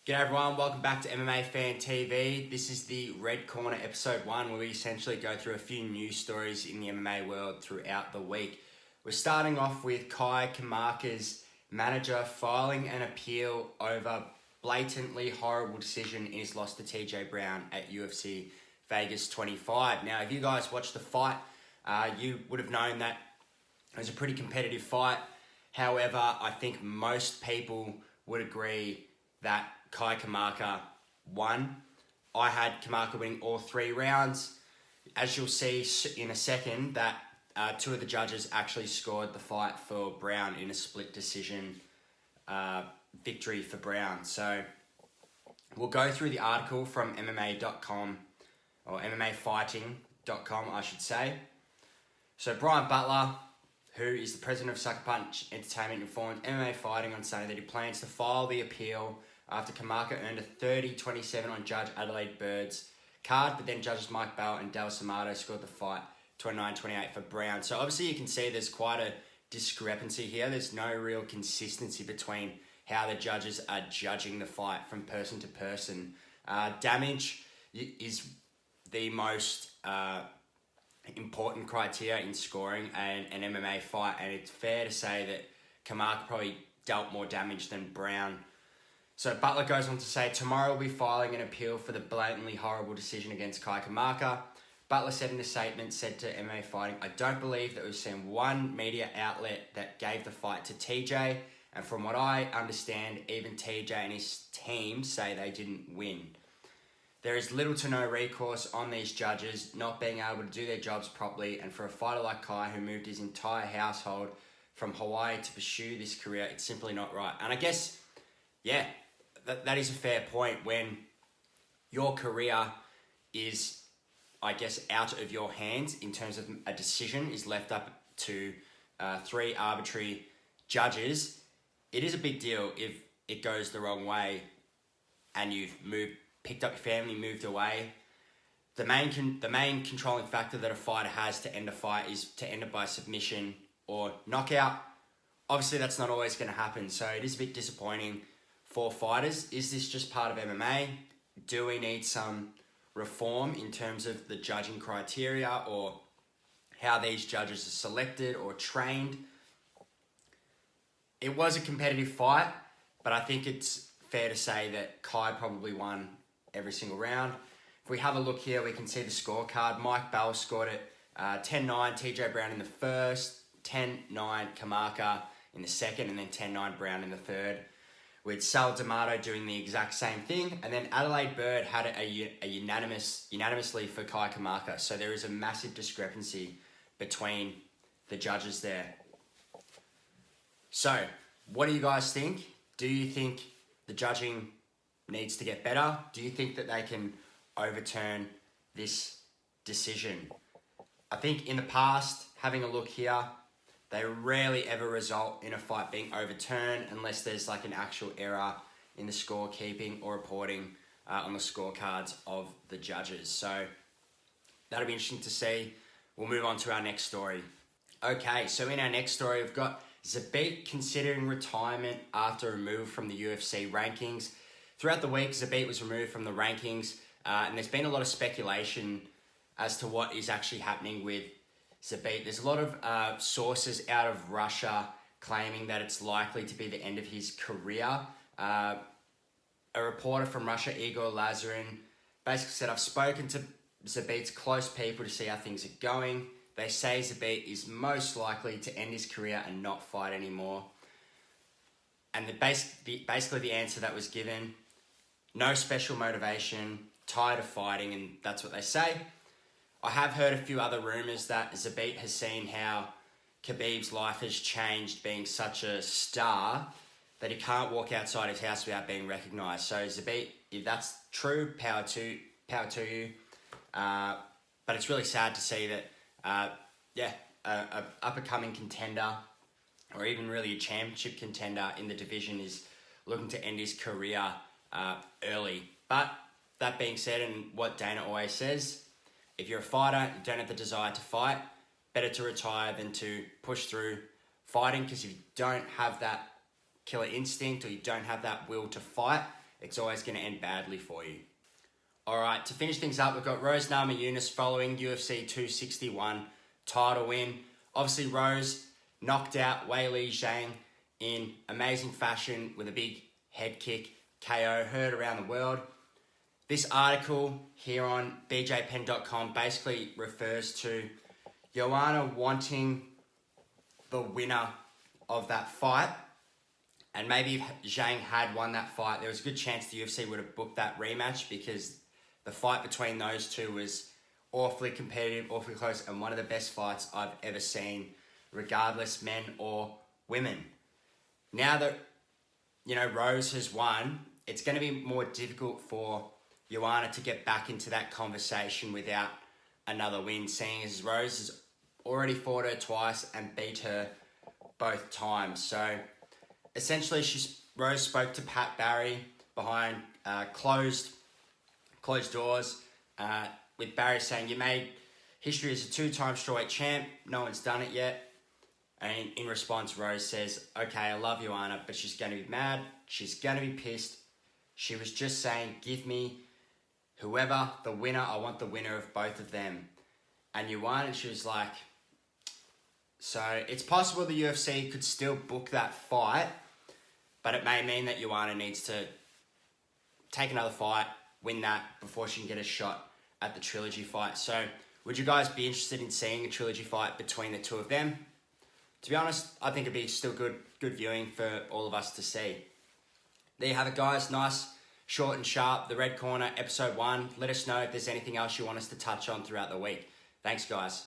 G'day everyone, welcome back to MMA FAN TV. This is the Red Corner episode 1 where we essentially go through a few news stories in the MMA world throughout the week. We're starting off with Kamaka's manager filing an appeal over blatantly horrible decision in his loss to TJ Brown at UFC Vegas 25. Now, if you guys watched the fight, you would have known that it was a pretty competitive fight. However, I think most people would agree that Kamaka won. I had Kamaka winning all 3 rounds. As you'll see in a second, that 2 of the judges actually scored the fight for Brown in a split decision victory for Brown. So we'll go through the article from MMA.com, or MMAfighting.com, I should say. So Brian Butler, who is the president of Sucker Punch Entertainment, informed MMA Fighting on Sunday that he plans to file the appeal after Kamaka earned a 30-27 on Judge Adelaide Bird's card, but then judges Mike Bell and Del Samato scored the fight 29-28 for Brown. So obviously you can see there's quite a discrepancy here. There's no real consistency between how the judges are judging the fight from person to person. Damage is the most important criteria in scoring an MMA fight, and it's fair to say that Kamaka probably dealt more damage than Brown. So Butler goes on to say, tomorrow we'll be filing an appeal for the blatantly horrible decision against Kamaka. Butler said in a statement, said to MMA Fighting, I don't believe that we've seen one media outlet that gave the fight to TJ, and from what I understand, even TJ and his team say they didn't win. There is little to no recourse on these judges not being able to do their jobs properly, and for a fighter like Kai who moved his entire household from Hawaii to pursue this career, it's simply not right. And I guess, yeah, that is a fair point. When your career is, I guess, out of your hands in terms of a decision is left up to 3 arbitrary judges, it is a big deal if it goes the wrong way and you've picked up your family, moved away. The main controlling factor that a fighter has to end a fight is to end it by submission or knockout. Obviously, that's not always going to happen, so it is a bit disappointing for fighters. Is this just part of MMA? Do we need some reform in terms of the judging criteria or how these judges are selected or trained? It was a competitive fight, but I think it's fair to say that Kai probably won every single round. If we have a look here, we can see the scorecard. Mike Bell scored it 10-9, TJ Brown in the first, 10-9 Kamaka in the second, and then 10-9 Brown in the third, with Sal D'Amato doing the exact same thing. And then Adelaide Bird had it unanimously for Kamaka. So there is a massive discrepancy between the judges there. So, what do you guys think? Do you think the judging needs to get better? Do you think that they can overturn this decision? I think in the past, having a look here, they rarely ever result in a fight being overturned unless there's like an actual error in the scorekeeping or reporting on the scorecards of the judges. So that'll be interesting to see. We'll move on to our next story. Okay, so in our next story, we've got Zabit considering retirement after removal from the UFC rankings. Throughout the week, Zabit was removed from the rankings, and there's been a lot of speculation as to what is actually happening with Zabit. There's a lot of sources out of Russia claiming that it's likely to be the end of his career. A reporter from Russia, Igor Lazarin, basically said, I've spoken to Zabit's close people to see how things are going. They say Zabit is most likely to end his career and not fight anymore. And basically the answer that was given, no special motivation, tired of fighting, and that's what they say. I have heard a few other rumours that Zabit has seen how Khabib's life has changed being such a star that he can't walk outside his house without being recognised. So Zabit, if that's true, power to you. But it's really sad to see that, a up-and-coming contender or even really a championship contender in the division is looking to end his career early. But that being said, and what Dana always says, if you're a fighter, you don't have the desire to fight, better to retire than to push through fighting, because if you don't have that killer instinct or you don't have that will to fight, it's always going to end badly for you. Alright, to finish things up, we've got Rose Namajunas following UFC 261 title win. Obviously, Rose knocked out Weili Zhang in amazing fashion with a big head kick, KO, heard around the world. This article here on bjpen.com basically refers to Joanna wanting the winner of that fight. And maybe if Zhang had won that fight, there was a good chance the UFC would have booked that rematch, because the fight between those two was awfully competitive, awfully close, and one of the best fights I've ever seen, regardless men or women. Now that, Rose has won, it's going to be more difficult for Joanna to get back into that conversation without another win, seeing as Rose has already fought her twice and beat her both times. So essentially, Rose spoke to Pat Barry behind closed doors, with Barry saying, "You made history as a 2-time strawweight champ. No one's done it yet." And in response, Rose says, "Okay, I love Joanna, but she's going to be mad. She's going to be pissed. She was just saying, give me whoever, the winner. I want the winner of both of them." And Joanna, she was like, so it's possible the UFC could still book that fight, but it may mean that Joanna needs to take another fight, win that before she can get a shot at the trilogy fight. So would you guys be interested in seeing a trilogy fight between the two of them? To be honest, I think it'd be still good viewing for all of us to see. There you have it, guys. Nice, short and sharp. The Red Corner, episode 1. Let us know if there's anything else you want us to touch on throughout the week. Thanks, guys.